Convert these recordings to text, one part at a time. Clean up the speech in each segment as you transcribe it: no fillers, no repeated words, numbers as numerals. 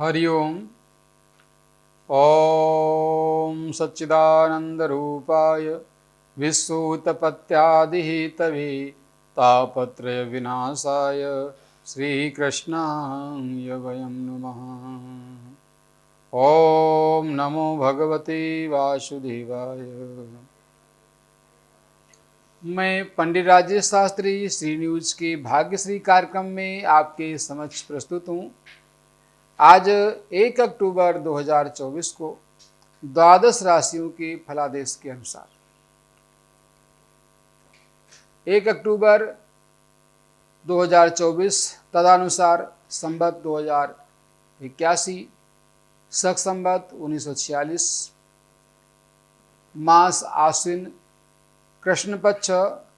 हरि ओम। ओम सच्चिदानंदरूपाय विश्वोत्पत्त्यादिहेतवे तापत्रय विनाशाय श्रीकृष्णाय वयं नमः। ओम नमो भगवते वासुदेवाय। मैं पंडित राजेश शास्त्री श्री न्यूज के भाग्यश्री कार्यक्रम में आपके समक्ष प्रस्तुत हूँ। आज 1 अक्टूबर 2024 को द्वादश राशियों के फलादेश के अनुसार 1 अक्टूबर 2024 तदनुसार संवत 2081, शक संवत 1946, मास आश्विन, कृष्ण पक्ष,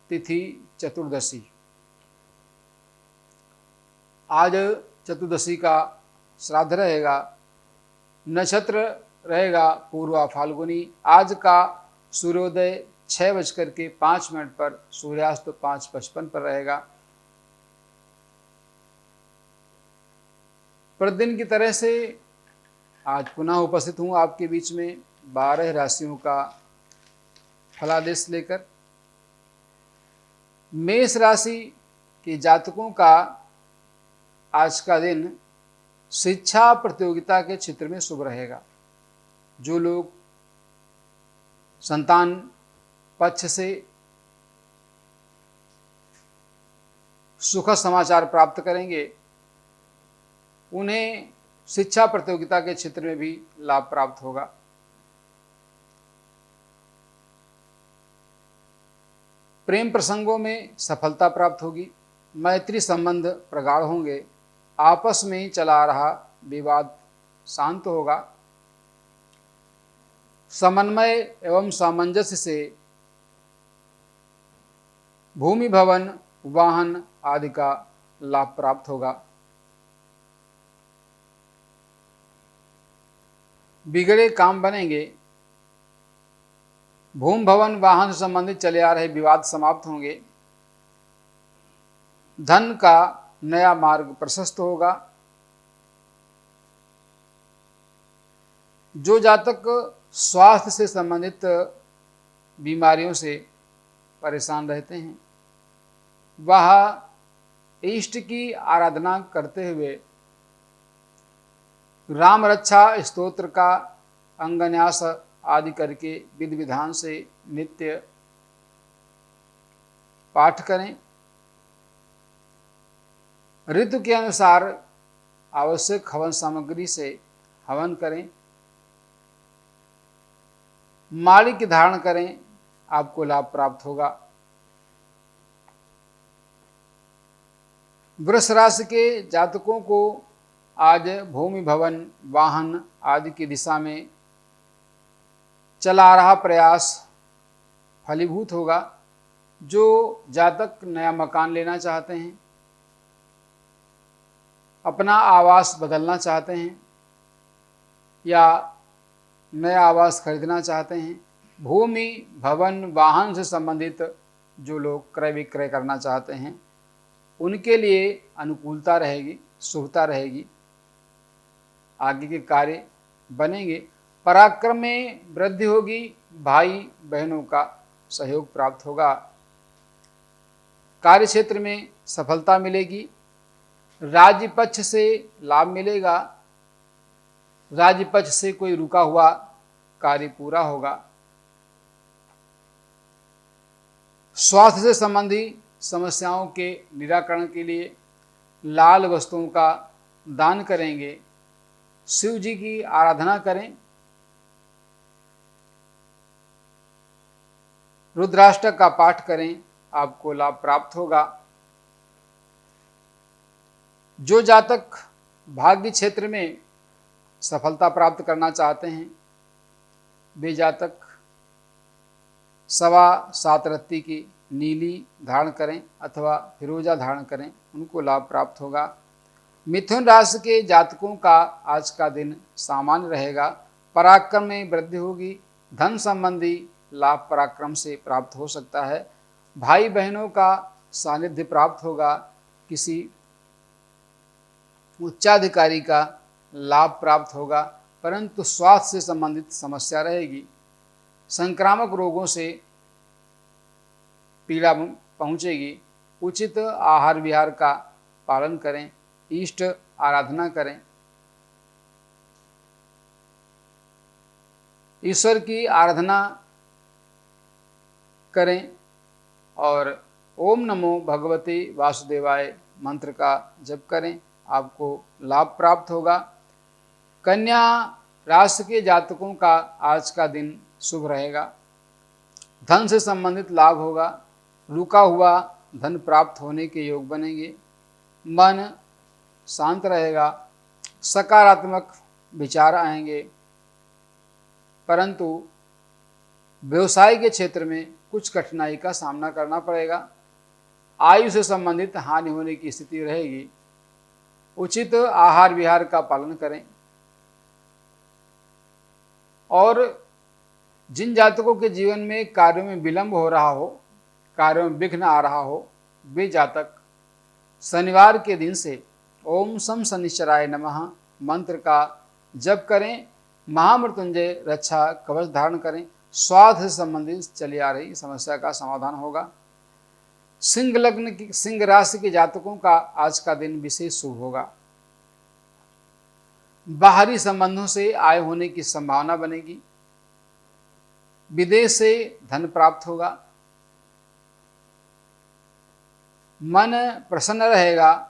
तिथि चतुर्दशी। आज चतुर्दशी का श्राद्ध रहेगा। नक्षत्र रहेगा पूर्वा फाल्गुनी। आज का सूर्योदय 6:05 पर, सूर्यास्त 5:55 पर रहेगा। प्रतिदिन की तरह से आज पुनः उपस्थित हूँ आपके बीच में 12 राशियों का फलादेश लेकर। मेष राशि के जातकों का आज का दिन शिक्षा प्रतियोगिता के क्षेत्र में शुभ रहेगा। जो लोग संतान पक्ष से सुखद समाचार प्राप्त करेंगे, उन्हें शिक्षा प्रतियोगिता के क्षेत्र में भी लाभ प्राप्त होगा। प्रेम प्रसंगों में सफलता प्राप्त होगी। मैत्री संबंध प्रगाढ़ होंगे। आपस में चला रहा विवाद शांत होगा। समन्वय एवं सामंजस्य से भूमि, भवन, वाहन आदि का लाभ प्राप्त होगा। बिगड़े काम बनेंगे। भूमि, भवन, वाहन से संबंधित चले आ रहे विवाद समाप्त होंगे। धन का नया मार्ग प्रशस्त होगा। जो जातक स्वास्थ्य से संबंधित बीमारियों से परेशान रहते हैं, वह इष्ट की आराधना करते हुए राम रक्षा स्तोत्र का अंगन्यास आदि करके विधि विधान से नित्य पाठ करें। ऋतु के अनुसार आवश्यक हवन सामग्री से हवन करें। मालिक धारण करें, आपको लाभ प्राप्त होगा। वृष राशि के जातकों को आज भूमि, भवन, वाहन आदि की दिशा में चला रहा प्रयास फलीभूत होगा। जो जातक नया मकान लेना चाहते हैं, अपना आवास बदलना चाहते हैं या नया आवास खरीदना चाहते हैं, भूमि, भवन, वाहन से संबंधित जो लोग क्रय विक्रय करना चाहते हैं, उनके लिए अनुकूलता रहेगी, शुभता रहेगी। आगे के कार्य बनेंगे। पराक्रम में वृद्धि होगी। भाई बहनों का सहयोग प्राप्त होगा। कार्य क्षेत्र में सफलता मिलेगी। राज्य पक्ष से लाभ मिलेगा। राज्य पक्ष से कोई रुका हुआ कार्य पूरा होगा। स्वास्थ्य से संबंधी समस्याओं के निराकरण के लिए लाल वस्तुओं का दान करेंगे। शिव जी की आराधना करें। रुद्राष्टक का पाठ करें, आपको लाभ प्राप्त होगा। जो जातक भाग्य क्षेत्र में सफलता प्राप्त करना चाहते हैं, वे जातक 7.25 रत्ती की नीली धारण करें अथवा फिरोजा धारण करें, उनको लाभ प्राप्त होगा। मिथुन राशि के जातकों का आज का दिन सामान्य रहेगा। पराक्रम में वृद्धि होगी। धन संबंधी लाभ पराक्रम से प्राप्त हो सकता है। भाई बहनों का सानिध्य प्राप्त होगा। किसी उच्चाधिकारी का लाभ प्राप्त होगा, परंतु स्वास्थ्य से संबंधित समस्या रहेगी। संक्रामक रोगों से पीड़ा पहुंचेगी। उचित आहार विहार का पालन करें, इष्ट आराधना करें, ईश्वर की आराधना करें और ओम नमो भगवते वासुदेवाय मंत्र का जप करें, आपको लाभ प्राप्त होगा। कन्या राशि के जातकों का आज का दिन शुभ रहेगा। धन से संबंधित लाभ होगा। रुका हुआ धन प्राप्त होने के योग बनेंगे। मन शांत रहेगा। सकारात्मक विचार आएंगे, परंतु व्यवसाय के क्षेत्र में कुछ कठिनाई का सामना करना पड़ेगा। आयु से संबंधित हानि होने की स्थिति रहेगी। उचित आहार विहार का पालन करें। और जिन जातकों के जीवन में कार्यों में विलंब हो रहा हो, कार्यों में विघ्न आ रहा हो, वे जातक शनिवार के दिन से ओम सम शनिश्चराय नमः मंत्र का जप करें। महामृत्युंजय रक्षा कवच धारण करें। स्वास्थ्य से संबंधित चली आ रही समस्या का समाधान होगा। सिंह लग्न की सिंह राशि के जातकों का आज का दिन विशेष शुभ होगा। बाहरी संबंधों से आय होने की संभावना बनेगी। विदेश से धन प्राप्त होगा। मन प्रसन्न रहेगा।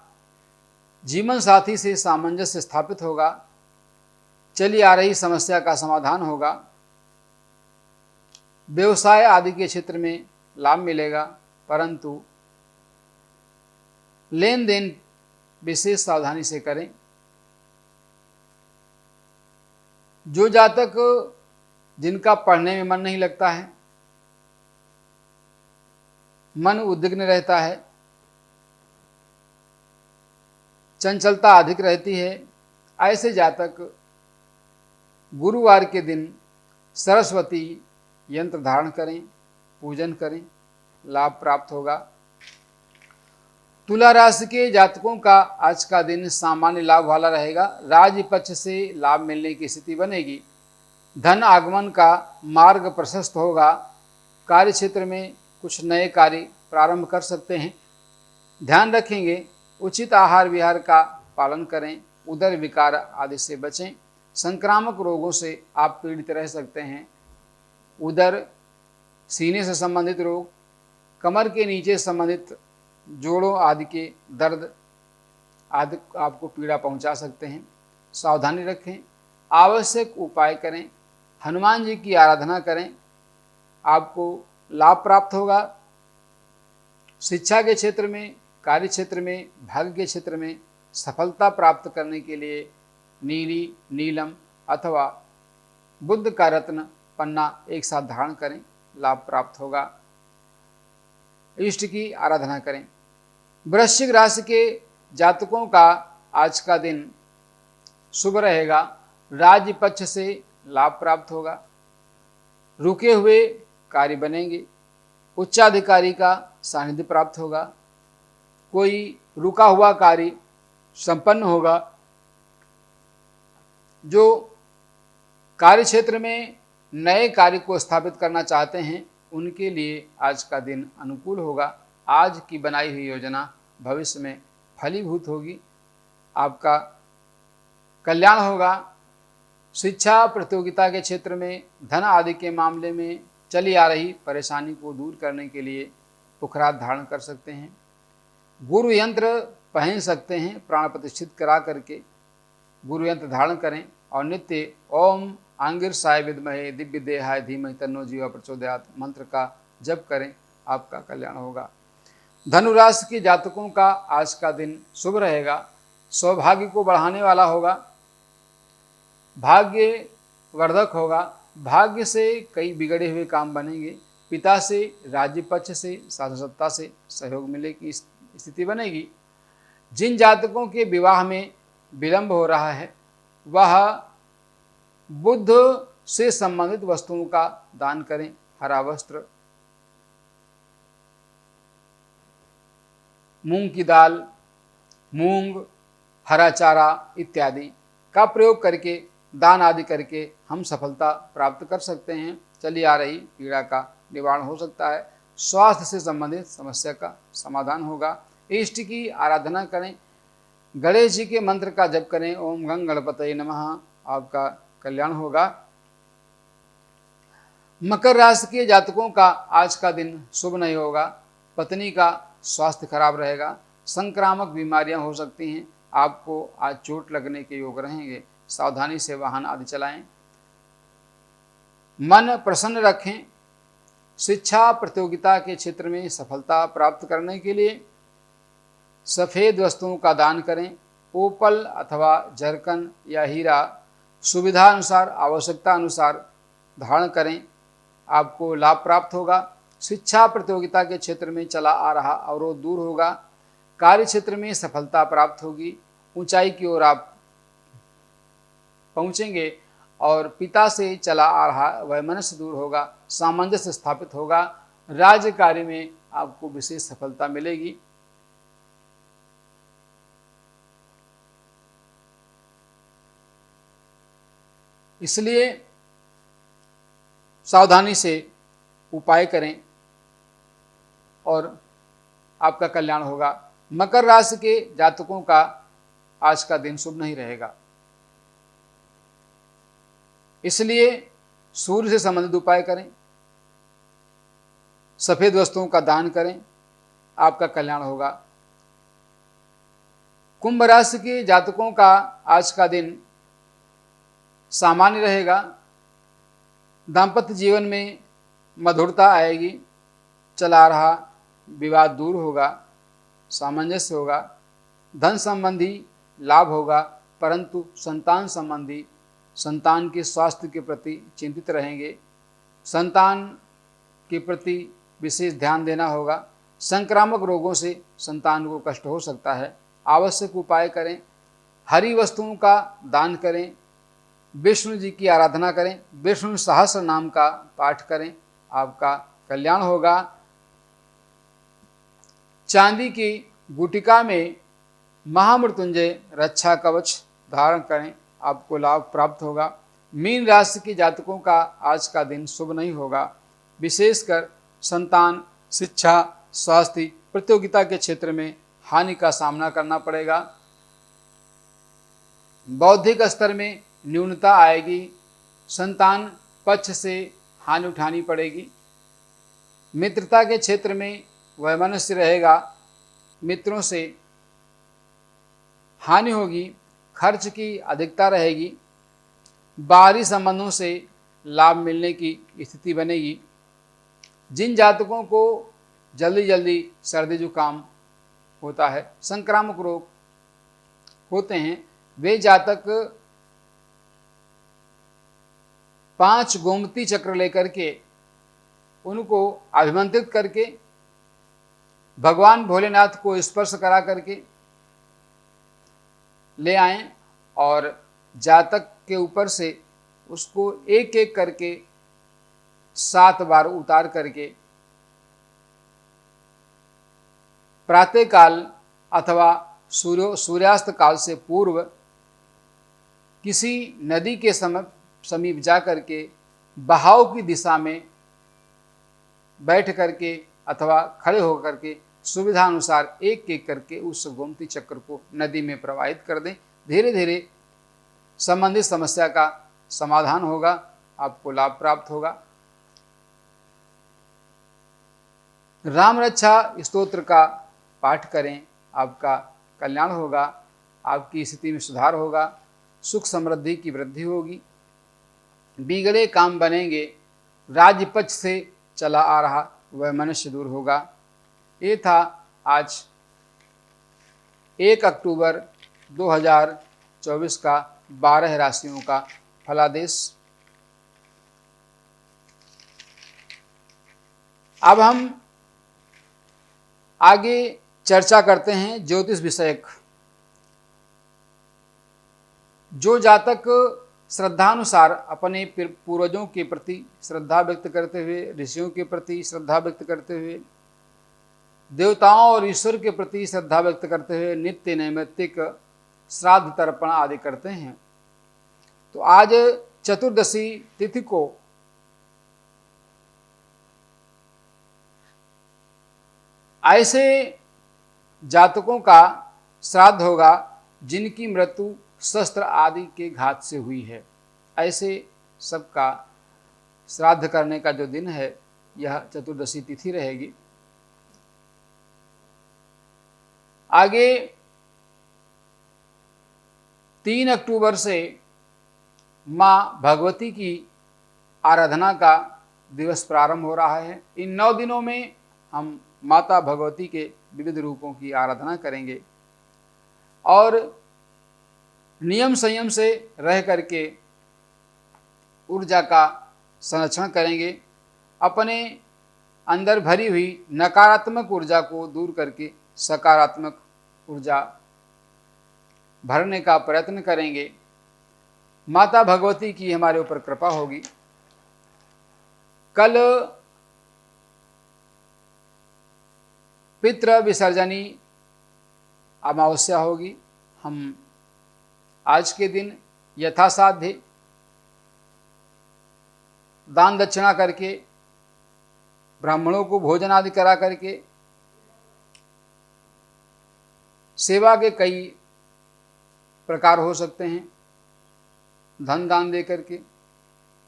जीवन साथी से सामंजस्य स्थापित होगा। चली आ रही समस्या का समाधान होगा। व्यवसाय आदि के क्षेत्र में लाभ मिलेगा, परंतु लेन देन विशेष सावधानी से करें। जो जातक जिनका पढ़ने में मन नहीं लगता है, मन उद्विग्न रहता है, चंचलता अधिक रहती है, ऐसे जातक गुरुवार के दिन सरस्वती यंत्र धारण करें, पूजन करें, लाभ प्राप्त होगा। तुला राशि के जातकों का आज का दिन सामान्य लाभ वाला रहेगा। राज्य पक्ष से लाभ मिलने की स्थिति बनेगी। धन आगमन का मार्ग प्रशस्त होगा। कार्य क्षेत्र में कुछ नए कार्य प्रारंभ कर सकते हैं। ध्यान रखेंगे, उचित आहार विहार का पालन करें, उदर विकार आदि से बचें। संक्रामक रोगों से आप पीड़ित रह सकते हैं। उदर, सीने से संबंधित रोग, कमर के नीचे संबंधित जोड़ों आदि के दर्द आदि आपको पीड़ा पहुंचा सकते हैं। सावधानी रखें, आवश्यक उपाय करें, हनुमान जी की आराधना करें, आपको लाभ प्राप्त होगा। शिक्षा के क्षेत्र में, कार्य क्षेत्र में, भाग्य के क्षेत्र में सफलता प्राप्त करने के लिए नीली, नीलम अथवा बुद्ध का रत्न पन्ना एक साथ धारण करें, लाभ प्राप्त होगा। इष्ट की आराधना करें। वृश्चिक राशि के जातकों का आज का दिन शुभ रहेगा। राज्य पक्ष से लाभ प्राप्त होगा। रुके हुए कार्य बनेंगे। उच्चाधिकारी का सानिध्य प्राप्त होगा। कोई रुका हुआ कार्य संपन्न होगा। जो कार्य क्षेत्र में नए कार्य को स्थापित करना चाहते हैं, उनके लिए आज का दिन अनुकूल होगा। आज की बनाई हुई योजना भविष्य में फलीभूत होगी। आपका कल्याण होगा। शिक्षा प्रतियोगिता के क्षेत्र में, धन आदि के मामले में चली आ रही परेशानी को दूर करने के लिए पुखरात धारण कर सकते हैं। गुरु यंत्र पहन सकते हैं। प्राण प्रतिष्ठित करा करके गुरु यंत्र धारण करें और नित्य ओम आंगिर साय विद्महे दिव्य देहाय धीमहि तन्नो जीवा प्रचोदयात् मंत्र का जप करें, आपका कल्याण होगा। धनु राशि के जातकों का आज का दिन शुभ रहेगा। सौभाग्य को बढ़ाने वाला होगा। भाग्य वर्धक होगा। भाग्य से कई बिगड़े हुए काम बनेंगे। पिता से, राज्य पक्ष से, शासन सत्ता से सहयोग मिलने की स्थिति बनेगी। जिन जातकों के विवाह में विलंब हो रहा है, वह बुद्ध से संबंधित वस्तुओं का दान करें। हरा वस्त्र, मूंग की दाल, मूंग, हरा चारा इत्यादि का प्रयोग करके, दान आदि करके हम सफलता प्राप्त कर सकते हैं। चली आ रही पीड़ा का निवारण हो सकता है। स्वास्थ्य से संबंधित समस्या का समाधान होगा। इष्ट की आराधना करें, गणेश जी के मंत्र का जप करें, ओम गंग गणपतये नमः, आपका कल्याण होगा। मकर राशि के जातकों का आज का दिन शुभ नहीं होगा। पत्नी का स्वास्थ्य खराब रहेगा। संक्रामक बीमारियां हो सकती हैं। आपको आज चोट लगने के योग रहेंगे। सावधानी से वाहन आदि चलाएं। मन प्रसन्न रखें। शिक्षा प्रतियोगिता के क्षेत्र में सफलता प्राप्त करने के लिए सफ़ेद वस्तुओं का दान करें। ओपल अथवा जरकन या हीरा सुविधा अनुसार, आवश्यकता अनुसार धारण करें। आपको लाभ प्राप्त होगा। शिक्षा प्रतियोगिता के क्षेत्र में चला आ रहा अवरोध दूर होगा। कार्य क्षेत्र में सफलता प्राप्त होगी। ऊंचाई की ओर आप पहुंचेंगे और पिता से चला आ रहा वैमनस्य दूर होगा। सामंजस्य स्थापित होगा। राज्य कार्य में आपको विशेष सफलता मिलेगी। इसलिए सावधानी से उपाय करें और आपका कल्याण होगा। मकर राशि के जातकों का आज का दिन शुभ नहीं रहेगा। इसलिए सूर्य से संबंधित उपाय करें, सफेद वस्तुओं का दान करें, आपका कल्याण होगा। कुंभ राशि के जातकों का आज का दिन सामान्य रहेगा। दाम्पत्य जीवन में मधुरता आएगी। चला रहा विवाद दूर होगा। सामंजस्य होगा। धन संबंधी लाभ होगा, परंतु संतान संबंधी, संतान के स्वास्थ्य के प्रति चिंतित रहेंगे। संतान के प्रति विशेष ध्यान देना होगा। संक्रामक रोगों से संतान को कष्ट हो सकता है। आवश्यक उपाय करें। हरी वस्तुओं का दान करें। विष्णु जी की आराधना करें। विष्णु सहस्र नाम का पाठ करें, आपका कल्याण होगा। चांदी की गुटिका में महामृत्युंजय रक्षा कवच धारण करें, आपको लाभ प्राप्त होगा। मीन राशि के जातकों का आज का दिन शुभ नहीं होगा। विशेषकर संतान, शिक्षा, स्वास्थ्य, प्रतियोगिता के क्षेत्र में हानि का सामना करना पड़ेगा। बौद्धिक स्तर में न्यूनता आएगी। संतान पक्ष से हानि उठानी पड़ेगी। मित्रता के क्षेत्र में वैमनस्य रहेगा। मित्रों से हानि होगी। खर्च की अधिकता रहेगी। बाहरी संबंधों से लाभ मिलने की स्थिति बनेगी। जिन जातकों को जल्दी जल्दी सर्दी जुकाम होता है, संक्रामक रोग होते हैं, वे जातक 5 गोमती चक्र लेकर के उनको अभिमंत्रित करके भगवान भोलेनाथ को स्पर्श करा करके ले आएं और जातक के ऊपर से उसको एक एक करके 7 बार उतार करके प्रातःकाल अथवा सूर्यास्त काल से पूर्व किसी नदी के समीप जा करके बहाव की दिशा में बैठ करके अथवा खड़े होकर के सुविधा अनुसार एक एक करके उस गोमती चक्र को नदी में प्रवाहित कर दें। धीरे धीरे संबंधित समस्या का समाधान होगा। आपको लाभ प्राप्त होगा। राम रक्षा स्तोत्र का पाठ करें, आपका कल्याण होगा। आपकी स्थिति में सुधार होगा। सुख समृद्धि की वृद्धि होगी। बिगड़े काम बनेंगे। राज्य पक्ष से चला आ रहा वह मनुष्य दूर होगा। ये था आज 1 अक्टूबर 2024 का 12 राशियों का फलादेश। अब हम आगे चर्चा करते हैं ज्योतिष विषयक। जो जातक श्रद्धानुसार अपने पूर्वजों के प्रति श्रद्धा व्यक्त करते हुए, ऋषियों के प्रति श्रद्धा व्यक्त करते हुए, देवताओं और ईश्वर के प्रति श्रद्धा व्यक्त करते हुए नित्य नैमित्तिक श्राद्ध तर्पण आदि करते हैं, तो आज चतुर्दशी तिथि को ऐसे जातकों का श्राद्ध होगा जिनकी मृत्यु शस्त्र आदि के घात से हुई है। ऐसे सबका श्राद्ध करने का जो दिन है यह चतुर्दशी तिथि रहेगी। आगे 3 अक्टूबर से माँ भगवती की आराधना का दिवस प्रारंभ हो रहा है। इन 9 दिनों में हम माता भगवती के विविध रूपों की आराधना करेंगे और नियम संयम से रह करके ऊर्जा का संरक्षण करेंगे। अपने अंदर भरी हुई नकारात्मक ऊर्जा को दूर करके सकारात्मक ऊर्जा भरने का प्रयत्न करेंगे। माता भगवती की हमारे ऊपर कृपा होगी। कल पितृ विसर्जनी अमावस्या होगी। हम आज के दिन यथासाध्य दान दक्षिणा करके ब्राह्मणों को भोजन आदि करा करके सेवा के कई प्रकार हो सकते हैं। धन दान दे करके,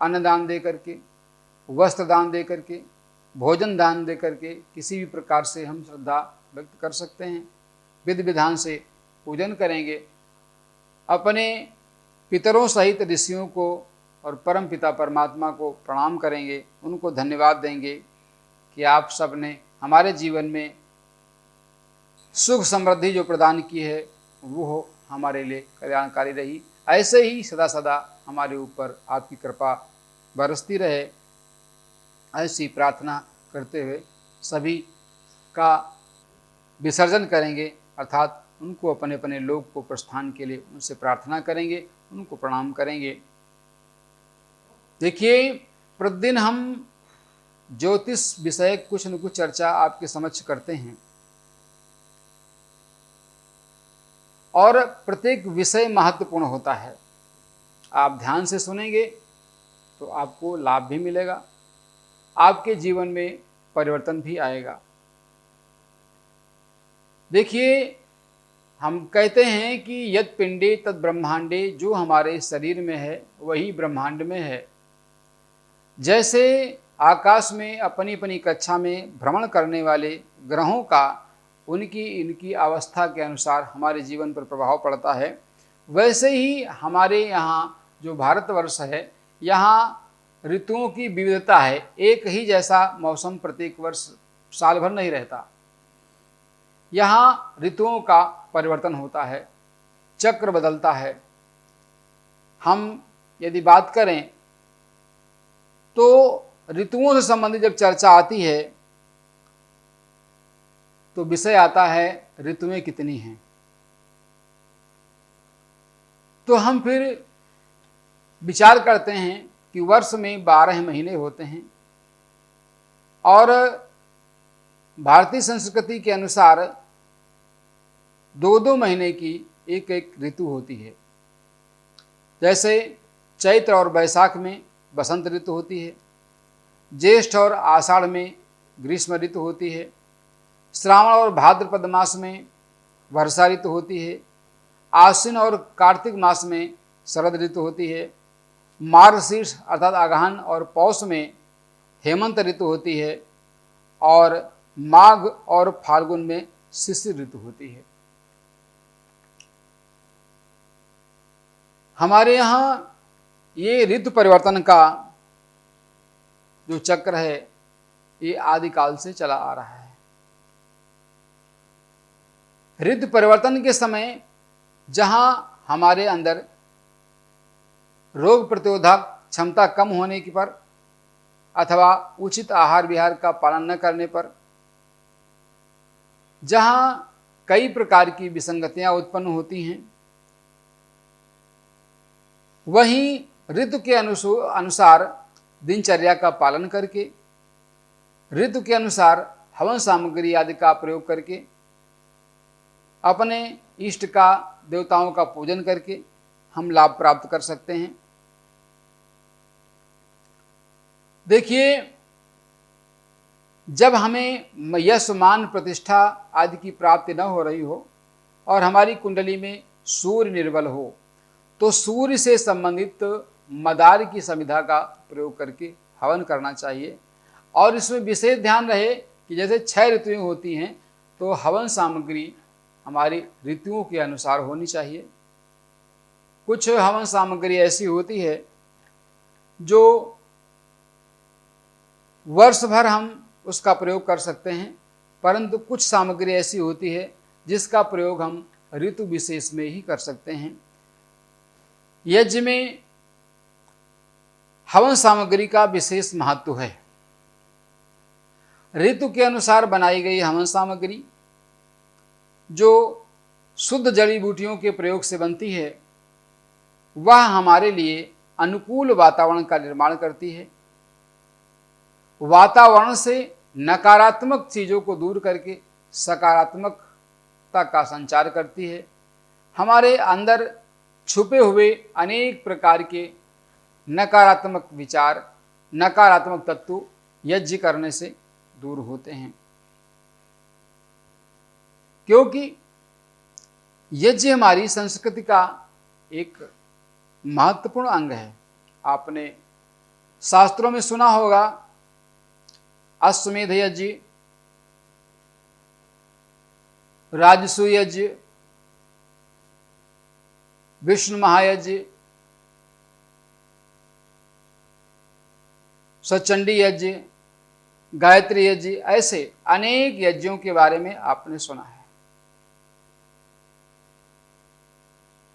अन्न दान दे करके, वस्त्र दान दे करके, भोजन दान दे करके किसी भी प्रकार से हम श्रद्धा व्यक्त कर सकते हैं। विधि विधान से पूजन करेंगे। अपने पितरों सहित ऋषियों को और परम पिता परमात्मा को प्रणाम करेंगे। उनको धन्यवाद देंगे कि आप सब ने हमारे जीवन में सुख समृद्धि जो प्रदान की है वो हमारे लिए कल्याणकारी रही। ऐसे ही सदा सदा हमारे ऊपर आपकी कृपा बरसती रहे, ऐसी प्रार्थना करते हुए सभी का विसर्जन करेंगे, अर्थात उनको अपने अपने लोक को प्रस्थान के लिए उनसे प्रार्थना करेंगे, उनको प्रणाम करेंगे। देखिए, प्रतिदिन हम ज्योतिष विषय कुछ न कुछ चर्चा आपके समक्ष करते हैं और प्रत्येक विषय महत्वपूर्ण होता है। आप ध्यान से सुनेंगे तो आपको लाभ भी मिलेगा, आपके जीवन में परिवर्तन भी आएगा। देखिए, हम कहते हैं कि यत् पिंडे तत् ब्रह्मांडे, जो हमारे शरीर में है वही ब्रह्मांड में है। जैसे आकाश में अपनी अपनी कक्षा में भ्रमण करने वाले ग्रहों का इनकी अवस्था के अनुसार हमारे जीवन पर प्रभाव पड़ता है, वैसे ही हमारे यहाँ जो भारतवर्ष है यहाँ ऋतुओं की विविधता है। एक ही जैसा मौसम प्रत्येक वर्ष साल भर नहीं रहता। यहाँ ऋतुओं का परिवर्तन होता है, चक्र बदलता है। हम यदि बात करें तो ऋतुओं से संबंधित जब चर्चा आती है तो विषय आता है ऋतुएं कितनी हैं। तो हम फिर विचार करते हैं कि वर्ष में 12 महीने होते हैं और भारतीय संस्कृति के अनुसार 2-2 महीने की एक एक ऋतु होती है। जैसे चैत्र और बैसाख में बसंत ऋतु होती है, ज्येष्ठ और आषाढ़ में ग्रीष्म ऋतु होती है, श्रावण और भाद्रपद मास में वर्षा ऋतु होती है, आश्विन और कार्तिक मास में शरद ऋतु होती है, मार्गशीर्ष अर्थात अगहन और पौष में हेमंत ऋतु होती है और माघ और फाल्गुन में शिशिर ऋतु होती है। हमारे यहाँ ये ऋतु परिवर्तन का जो चक्र है ये आदिकाल से चला आ रहा है। ऋतु परिवर्तन के समय जहाँ हमारे अंदर रोग प्रतिरोधक क्षमता कम होने की पर अथवा उचित आहार विहार का पालन न करने पर, जहाँ कई प्रकार की विसंगतियां उत्पन्न होती हैं, वहीं ऋतु के अनुसार दिनचर्या का पालन करके, ऋतु के अनुसार हवन सामग्री आदि का प्रयोग करके, अपने इष्ट का देवताओं का पूजन करके हम लाभ प्राप्त कर सकते हैं। देखिए, जब हमें यश मान प्रतिष्ठा आदि की प्राप्ति न हो रही हो और हमारी कुंडली में सूर्य निर्बल हो, तो सूर्य से संबंधित मदार की समिधा का प्रयोग करके हवन करना चाहिए। और इसमें विशेष ध्यान रहे कि जैसे 6 ऋतुएं होती हैं, तो हवन सामग्री हमारी ऋतुओं के अनुसार होनी चाहिए। कुछ हवन सामग्री ऐसी होती है जो वर्ष भर हम उसका प्रयोग कर सकते हैं, परंतु कुछ सामग्री ऐसी होती है जिसका प्रयोग हम ऋतु विशेष में ही कर सकते हैं। यज्ञ में हवन सामग्री का विशेष महत्व है। ऋतु के अनुसार बनाई गई हवन सामग्री जो शुद्ध जड़ी बूटियों के प्रयोग से बनती है, वह हमारे लिए अनुकूल वातावरण का निर्माण करती है। वातावरण से नकारात्मक चीज़ों को दूर करके सकारात्मकता का संचार करती है। हमारे अंदर छुपे हुए अनेक प्रकार के नकारात्मक विचार, नकारात्मक तत्व यज्ञ करने से दूर होते हैं, क्योंकि यज्ञ हमारी संस्कृति का एक महत्वपूर्ण अंग है। आपने शास्त्रों में सुना होगा, अश्वमेध यज्ञ, राजसूय यज्ञ, विष्णु महायज्ञ, सचंडी यज्ञ, गायत्री यज्ञ, ऐसे अनेक यज्ञों के बारे में आपने सुना है।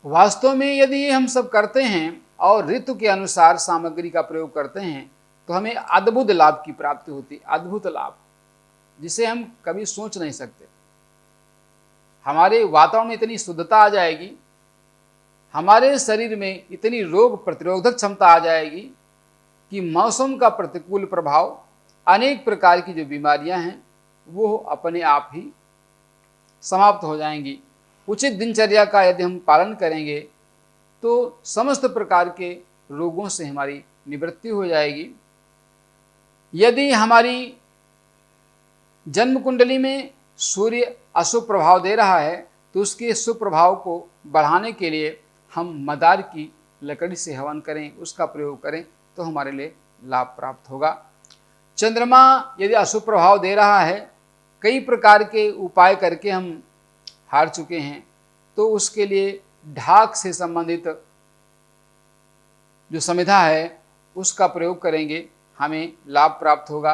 वास्तव में यदि हम सब करते हैं और ऋतु के अनुसार सामग्री का प्रयोग करते हैं, तो हमें अद्भुत लाभ की प्राप्ति होती, अद्भुत लाभ जिसे हम कभी सोच नहीं सकते। हमारे वातावरण में इतनी शुद्धता आ जाएगी, हमारे शरीर में इतनी रोग प्रतिरोधक क्षमता आ जाएगी कि मौसम का प्रतिकूल प्रभाव, अनेक प्रकार की जो बीमारियां हैं, वो अपने आप ही समाप्त हो जाएंगी। उचित दिनचर्या का यदि हम पालन करेंगे तो समस्त प्रकार के रोगों से हमारी निवृत्ति हो जाएगी। यदि हमारी जन्म कुंडली में सूर्य अशुभ प्रभाव दे रहा है, तो उसके शुभ प्रभाव को बढ़ाने के लिए हम मदार की लकड़ी से हवन करें, उसका प्रयोग करें, तो हमारे लिए लाभ प्राप्त होगा। चंद्रमा यदि अशुभ प्रभाव दे रहा है, कई प्रकार के उपाय करके हम हार चुके हैं, तो उसके लिए ढाक से संबंधित जो समिधा है उसका प्रयोग करेंगे, हमें लाभ प्राप्त होगा।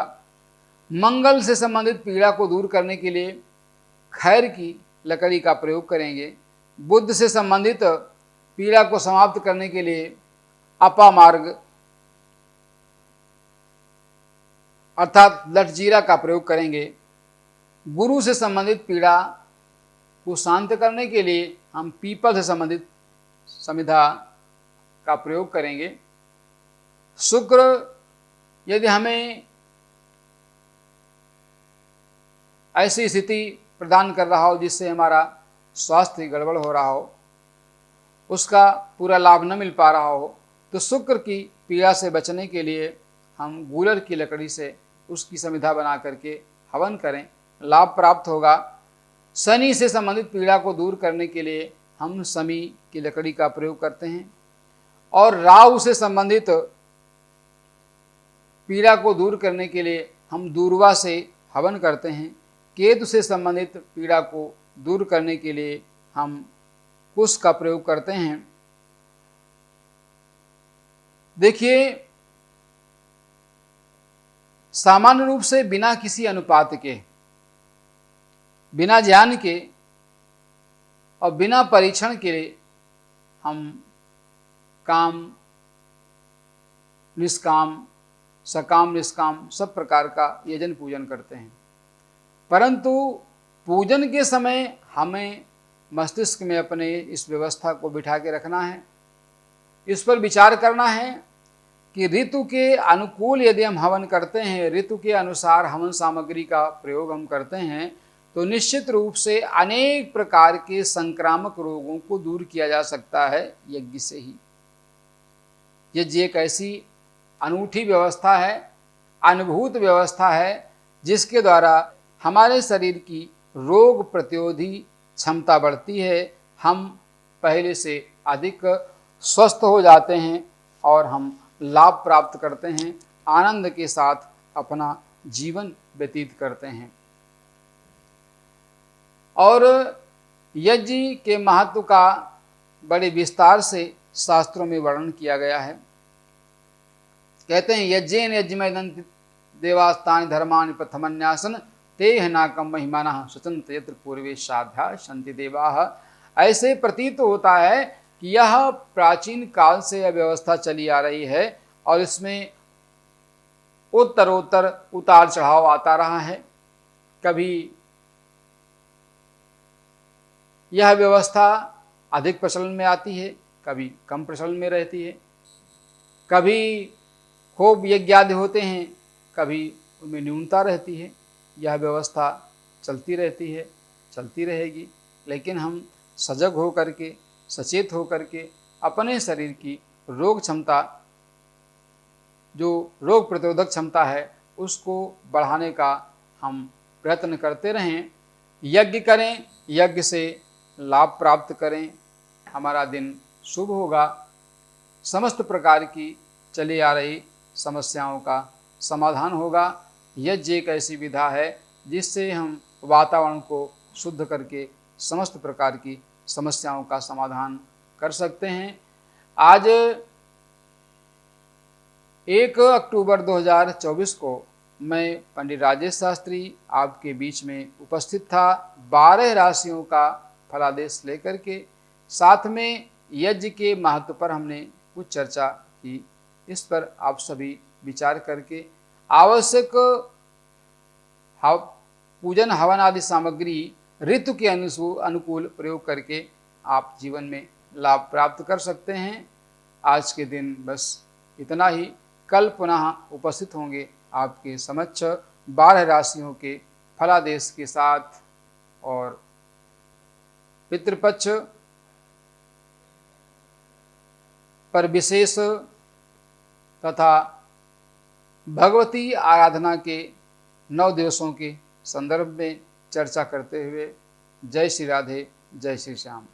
मंगल से संबंधित पीड़ा को दूर करने के लिए खैर की लकड़ी का प्रयोग करेंगे। बुध से संबंधित पीड़ा को समाप्त करने के लिए अपामार्ग अर्थात लटजीरा का प्रयोग करेंगे। गुरु से संबंधित पीड़ा को शांत करने के लिए हम पीपल से संबंधित समिधा का प्रयोग करेंगे। शुक्र यदि हमें ऐसी स्थिति प्रदान कर रहा हो जिससे हमारा स्वास्थ्य गड़बड़ हो रहा हो, उसका पूरा लाभ न मिल पा रहा हो, तो शुक्र की पीड़ा से बचने के लिए हम गूलर की लकड़ी से उसकी समिधा बना करके हवन करें, लाभ प्राप्त होगा। शनि से संबंधित पीड़ा को दूर करने के लिए हम शमी की लकड़ी का प्रयोग करते हैं। और राहु से संबंधित पीड़ा को दूर करने के लिए हम दूर्वा से हवन करते हैं। केतु से संबंधित पीड़ा को दूर करने के लिए हम कुश का प्रयोग करते हैं। देखिए, सामान्य रूप से बिना किसी अनुपात के, बिना ज्ञान के और बिना परीक्षण के हम काम निष्काम, सकाम निष्काम सब प्रकार का यजन पूजन करते हैं। परंतु पूजन के समय हमें मस्तिष्क में अपने इस व्यवस्था को बिठा के रखना है, इस पर विचार करना है कि ऋतु के अनुकूल यदि हम हवन करते हैं, ऋतु के अनुसार हवन सामग्री का प्रयोग हम करते हैं, तो निश्चित रूप से अनेक प्रकार के संक्रामक रोगों को दूर किया जा सकता है यज्ञ से ही। यज्ञ एक ऐसी अनूठी व्यवस्था है अनुभूत व्यवस्था है जिसके द्वारा हमारे शरीर की रोग प्रतिरोधी क्षमता बढ़ती है, हम पहले से अधिक स्वस्थ हो जाते हैं और हम लाभ प्राप्त करते हैं, आनंद के साथ अपना जीवन व्यतीत करते हैं। और यज्ञ के महत्व का बड़े विस्तार से शास्त्रों में वर्णन किया गया है। कहते हैं यज्ञेन यज्ञमयदन्ति देवास्तानि धर्माणि प्रथमन्यासन ते हनाकम महिमानः सुचन्त यत्र पूर्वे साध्या सन्ति देवाः। ऐसे प्रतीत होता है कि यह प्राचीन काल से यह व्यवस्था चली आ रही है और इसमें उत्तरोत्तर उतार चढ़ाव आता रहा है। कभी यह व्यवस्था अधिक प्रचलन में आती है, कभी कम प्रचलन में रहती है, कभी खूब यज्ञादि होते हैं, कभी उनमें न्यूनता रहती है। यह व्यवस्था चलती रहती है, चलती रहेगी, लेकिन हम सजग हो करके, सचेत हो करके अपने शरीर की रोग क्षमता, जो रोग प्रतिरोधक क्षमता है, उसको बढ़ाने का हम प्रयत्न करते रहें। यज्ञ करें, यज्ञ से लाभ प्राप्त करें, हमारा दिन शुभ होगा। समस्त प्रकार की चली आ रही समस्याओं का समाधान होगा। यज्ञ एक ऐसी विधा है जिससे हम वातावरण को शुद्ध करके समस्त प्रकार की समस्याओं का समाधान कर सकते हैं। आज 1 अक्टूबर 2024 को मैं पंडित राजेश शास्त्री आपके बीच में उपस्थित था, 12 राशियों का फलादेश लेकर के। साथ में यज्ञ के महत्व पर हमने कुछ चर्चा की। इस पर आप सभी विचार करके आवश्यक पूजन हवन आदि सामग्री ऋतु के अनुकूल प्रयोग करके आप जीवन में लाभ प्राप्त कर सकते हैं। आज के दिन बस इतना ही। कल पुनः उपस्थित होंगे आपके समक्ष 12 राशियों के फलादेश के साथ और पितृपक्ष पर विशेष तथा भगवती आराधना के 9 दिवसों के संदर्भ में चर्चा करते हुए। जय श्री राधे, जय श्री श्याम।